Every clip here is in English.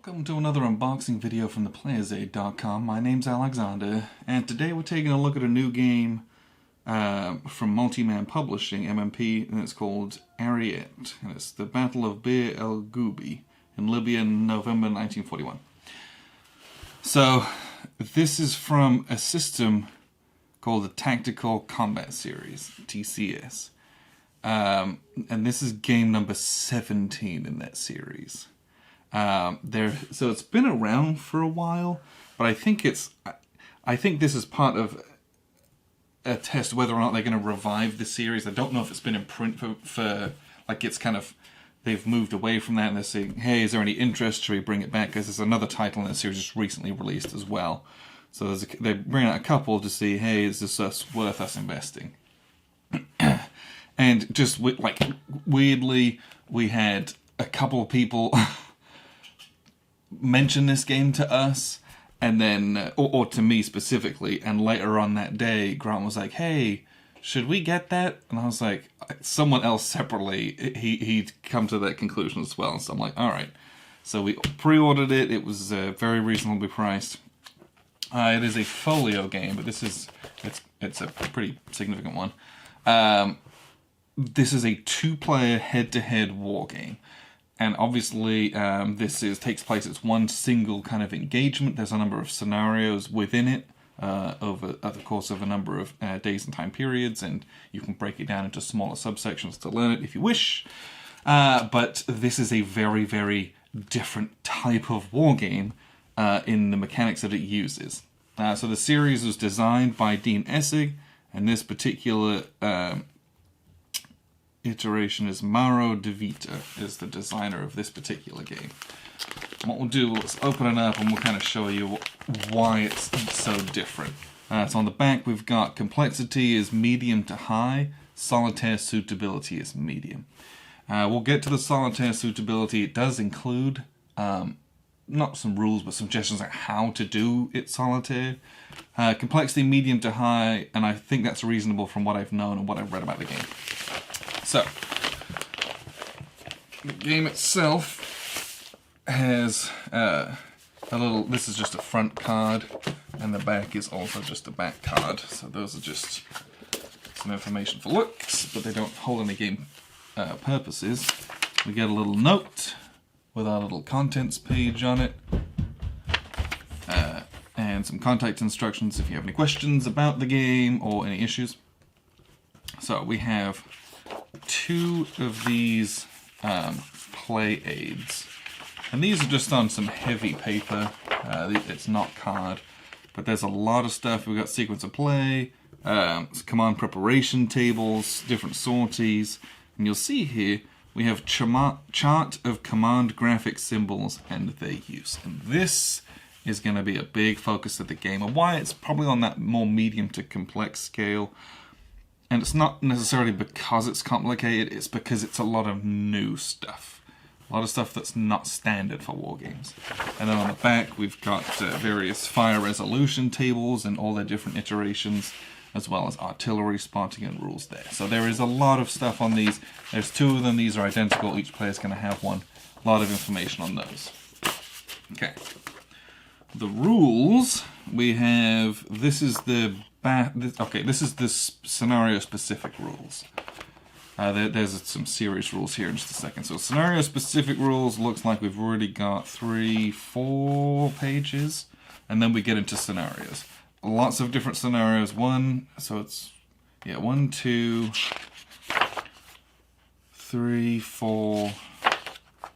Welcome to another unboxing video from theplayersaid.com. My name's Alexander, and today we're taking a look at a new game from Multi-Man Publishing, MMP, and it's called Ariete. And it's the Battle of Bir el Gubi in Libya in November 1941. So, this is from a system called the Tactical Combat Series, TCS. And this is game number 17 in that series. So it's been around for a while, but I think this is part of a test whether or not they're going to revive the series. I don't know if it's been in print for like it's kind of, they've moved away from that and they're saying, hey, is there any interest, should we bring it back? Because there's another title in the series just recently released as well. So they bring out a couple to see, hey, is this worth us investing? And just weirdly, we had a couple of people mention this game to us, and then, or to me specifically, and later on that day, Grant was like, hey, should we get that? And I was like, someone else separately, he'd come to that conclusion as well, so I'm like, alright. So we pre-ordered it, it was very reasonably priced. It is a folio game, but it's a pretty significant one. This is a two-player head-to-head war game. And obviously, takes place, it's one single kind of engagement. There's a number of scenarios within it over the course of a number of days and time periods, and you can break it down into smaller subsections to learn it if you wish. But this is a very, very different type of war game in the mechanics that it uses. So the series was designed by Dean Essig, and this particular iteration is Mauro De Vita, is the designer of this particular game. And what we'll do, let's open it up and we'll kind of show you why it's so different. So on the back we've got complexity is medium to high, solitaire suitability is medium. We'll get to the solitaire suitability. It does include not some rules but suggestions on how to do it solitaire. Complexity medium to high, and I think that's reasonable from what I've known and what I've read about the game. So, the game itself has this is just a front card, and the back is also just a back card. So those are just some information for looks, but they don't hold any game purposes. We get a little note with our little contents page on it, and some contact instructions if you have any questions about the game or any issues. So we have two of these play aids, and these are just on some heavy paper. It's not card, but there's a lot of stuff. We've got sequence of play, command preparation tables, different sorties, and you'll see here we have chart of command graphic symbols and their use, and this is going to be a big focus of the game, and why it's probably on that more medium to complex scale. And it's not necessarily because it's complicated, it's because it's a lot of new stuff. A lot of stuff that's not standard for war games. And then on the back we've got various fire resolution tables and all their different iterations, as well as artillery spotting and rules there. So there is a lot of stuff on these. There's two of them, these are identical, each player's going to have one. A lot of information on those. Okay. The rules, we have, this is the scenario-specific rules. There's some serious rules here in just a second. So scenario-specific rules looks like we've already got 3-4 pages, and then we get into scenarios. Lots of different scenarios. 1, 2, 3, 4,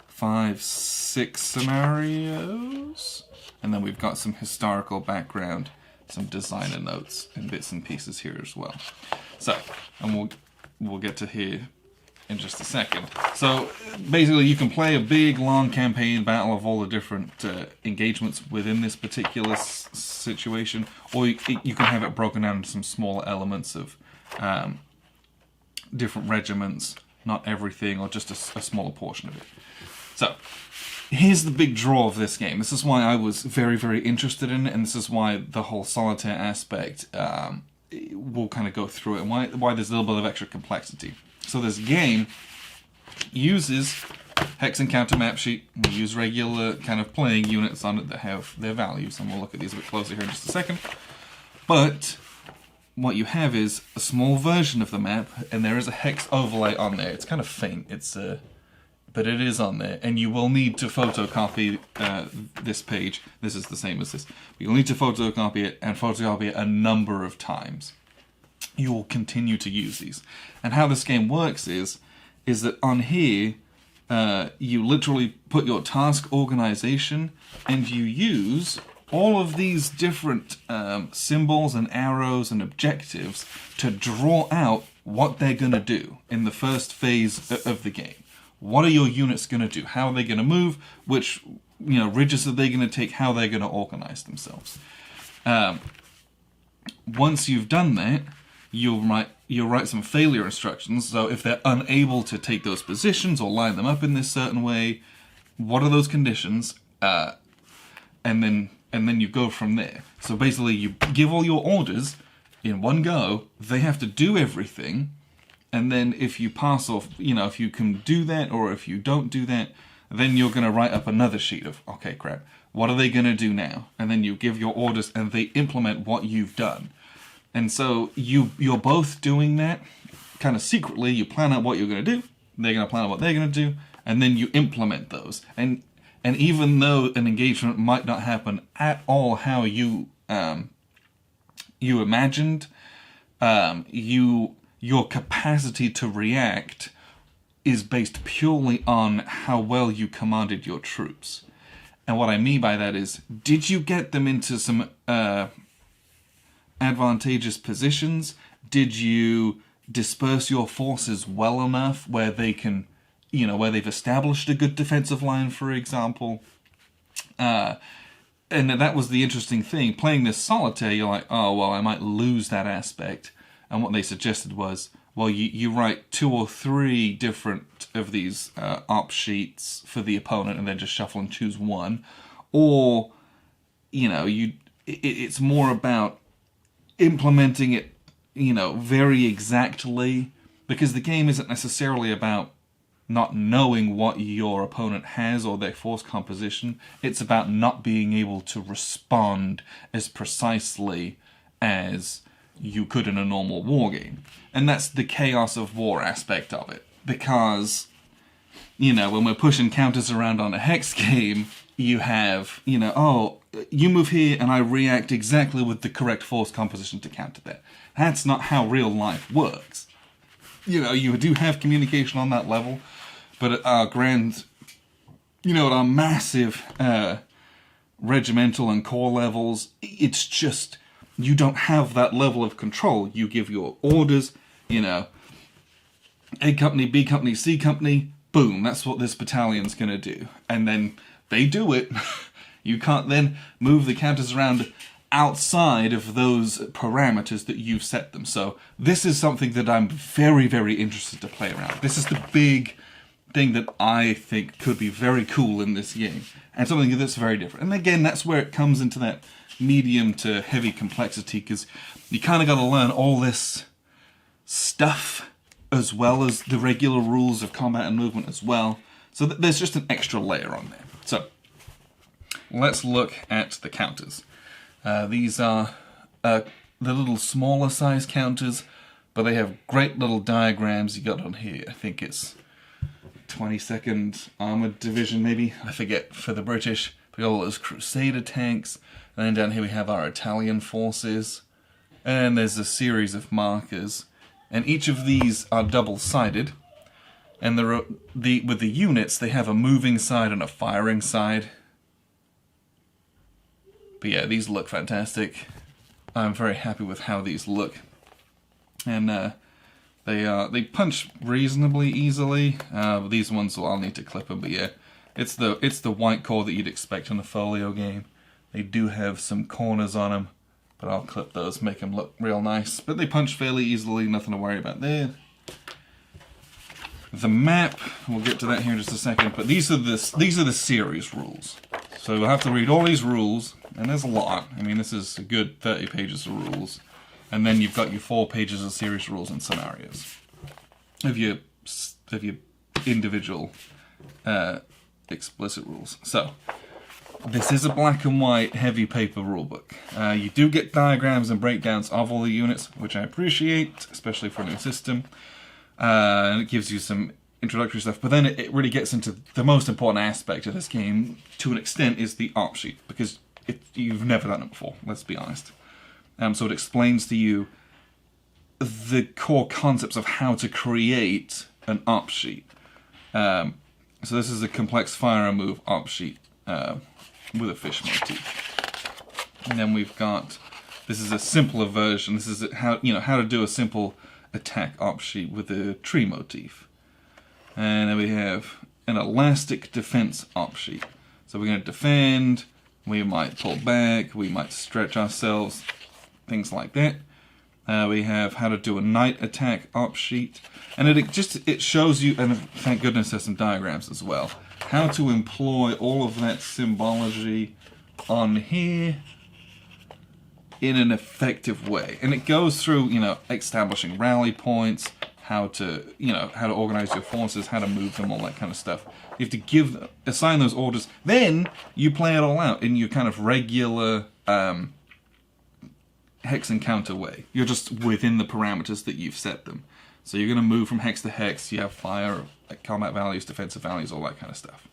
5, 6 scenarios, and then we've got some historical background, some designer notes and bits and pieces here as well. So, and we'll get to here in just a second. So basically you can play a big long campaign battle of all the different engagements within this particular situation, or you can have it broken down into some smaller elements of different regiments, not everything, or just a smaller portion of it. So here's the big draw of this game. This is why I was very, very interested in it, and this is why the whole solitaire aspect, we'll kind of go through it, and why there's a little bit of extra complexity. So this game uses hex encounter map sheet. We use regular kind of playing units on it that have their values, and we'll look at these a bit closer here in just a second. But what you have is a small version of the map, and there is a hex overlay on there. It's kind of faint, but it is on there, and you will need to photocopy this page. This is the same as this. You'll need to photocopy it, and photocopy it a number of times. You will continue to use these. And how this game works is that on here, you literally put your task organization, and you use all of these different symbols and arrows and objectives to draw out what they're going to do in the first phase of the game. What are your units going to do? How are they going to move? Which ridges are they going to take? How they're going to organize themselves. Once you've done that, you'll write some failure instructions. So if they're unable to take those positions or line them up in this certain way, what are those conditions? And then you go from there. So basically, you give all your orders in one go. They have to do everything. And then if you pass off, if you can do that, or if you don't do that, then you're going to write up another sheet of, okay, crap, what are they going to do now? And then you give your orders, and they implement what you've done. And so you're both doing that kind of secretly. You plan out what you're going to do. They're going to plan out what they're going to do, and then you implement those. And even though an engagement might not happen at all how you imagined, your capacity to react is based purely on how well you commanded your troops. And what I mean by that is, did you get them into some advantageous positions? Did you disperse your forces well enough where they can, where they've established a good defensive line, for example? And that was the interesting thing. Playing this solitaire, you're like, oh, well, I might lose that aspect. And what they suggested was, well, you write 2 or 3 different of these op sheets for the opponent, and then just shuffle and choose one. Or, it's more about implementing it, very exactly, because the game isn't necessarily about not knowing what your opponent has or their force composition. It's about not being able to respond as precisely as you could in a normal war game. And that's the chaos of war aspect of it. Because, when we're pushing counters around on a hex game, you have, oh, you move here and I react exactly with the correct force composition to counter that. That's not how real life works. You do have communication on that level, but at our grand, at our massive regimental and corps levels, it's just, you don't have that level of control. You give your orders, A company, B company, C company, boom, that's what this battalion's going to do. And then they do it. You can't then move the counters around outside of those parameters that you've set them. So this is something that I'm very, very interested to play around. This is the big thing that I think could be very cool in this game, and something that's very different. And again, that's where it comes into that medium to heavy complexity, because you kind of got to learn all this stuff as well as the regular rules of combat and movement as well. So there's just an extra layer on there. So let's look at the counters. These are the little smaller size counters, but they have great little diagrams. You got on here, I think it's 22nd Armoured Division, maybe, I forget, for the British. We got all those Crusader tanks, and then down here we have our Italian forces, and there's a series of markers, and each of these are double-sided, and with the units they have a moving side and a firing side. But yeah, these look fantastic. I'm very happy with how these look, and they punch reasonably easily. These ones, I'll need to clip them, but yeah, it's the white core that you'd expect in a folio game. They do have some corners on them, but I'll clip those, make them look real nice. But they punch fairly easily, nothing to worry about there. The map, we'll get to that here in just a second, but these are the series rules. So we'll have to read all these rules, and there's a lot. I mean, this is a good 30 pages of rules. And then you've got your 4 pages of series rules and scenarios of your individual explicit rules. So, this is a black and white heavy paper rulebook. You do get diagrams and breakdowns of all the units, which I appreciate, especially for a new system. And it gives you some introductory stuff, but then it really gets into the most important aspect of this game, to an extent, is the op sheet, because you've never done it before, let's be honest. So it explains to you the core concepts of how to create an op sheet. So this is a complex fire and move op sheet with a fish motif. And then we've got, this is a simpler version. This is how to do a simple attack op sheet with a tree motif. And then we have an elastic defense op sheet. So we're going to defend, we might pull back, we might stretch ourselves, things like that. We have how to do a night attack op sheet. And it shows you, and thank goodness there's some diagrams as well, how to employ all of that symbology on here in an effective way. And it goes through, establishing rally points, how to organize your forces, how to move them, all that kind of stuff. You have to assign those orders. Then you play it all out in your kind of regular hex encounter way. You're just within the parameters that you've set them. So you're going to move from hex to hex. You have fire, combat values, defensive values, all that kind of stuff.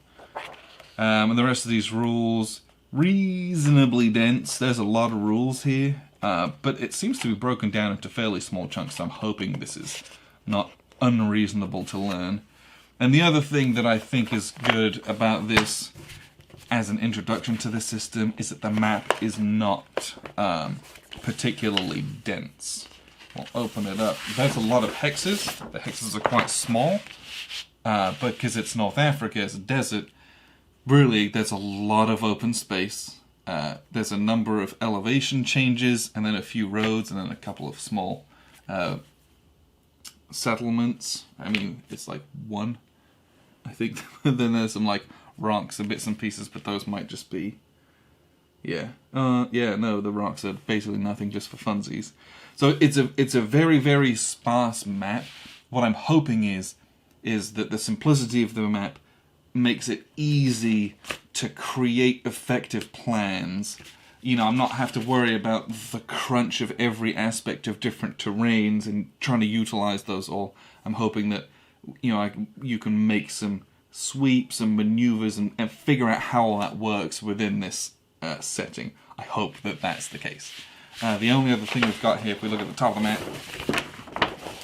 And the rest of these rules, reasonably dense. There's a lot of rules here, but it seems to be broken down into fairly small chunks, so I'm hoping this is not unreasonable to learn. And the other thing that I think is good about this as an introduction to the system is that the map is not particularly dense. We'll open it up. There's a lot of hexes. The hexes are quite small, because it's North Africa, it's a desert. Really, there's a lot of open space. There's a number of elevation changes, and then a few roads, and then a couple of small settlements. I mean, it's like one, I think. Then there's some like rocks and bits and pieces, but those might just be, no, the rocks are basically nothing, just for funsies. So it's a very, very sparse map. What I'm hoping is that the simplicity of the map makes it easy to create effective plans. I'm not have to worry about the crunch of every aspect of different terrains and trying to utilize those all. I'm hoping that, you can make some sweeps and maneuvers and figure out how all that works within this setting. I hope that that's the case. The only other thing we've got here, if we look at the top of the map,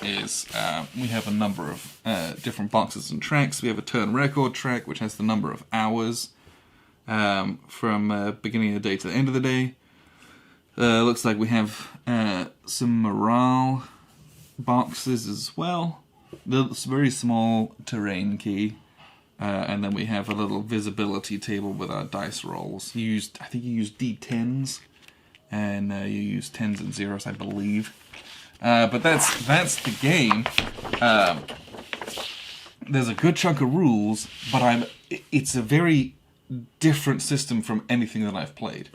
is we have a number of different boxes and tracks. We have a turn record track, which has the number of hours from beginning of the day to the end of the day. Looks like we have some morale boxes as well. It's a very small terrain key. And then we have a little visibility table with our dice rolls. I think you use D10s, and you use 10s and 0s, I believe. But that's the game. There's a good chunk of rules, but it's a very different system from anything that I've played.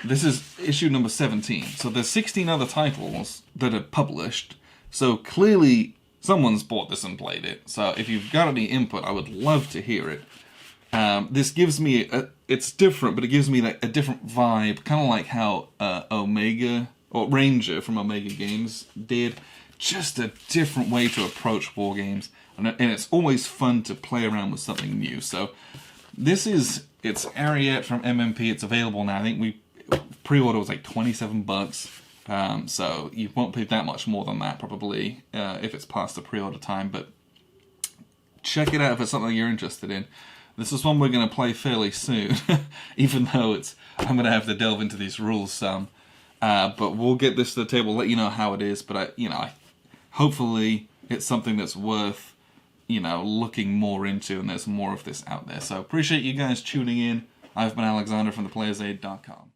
This is issue number 17, so there's 16 other titles that are published, so clearly someone's bought this and played it. So if you've got any input, I would love to hear it. This gives me, it's different, but it gives me like a different vibe, kind of like how Omega, or Ranger from Omega Games did. Just a different way to approach war games, and it's always fun to play around with something new. So it's Ariete from MMP. It's available now. I think pre-order was like $27. So you won't pay that much more than that probably if it's past the pre-order time. But check it out if it's something you're interested in. This is one we're going to play fairly soon, even though I'm going to have to delve into these rules some. But we'll get this to the table, let you know how it is. But hopefully it's something that's worth looking more into, and there's more of this out there. So appreciate you guys tuning in. I've been Alexander from theplayersaid.com.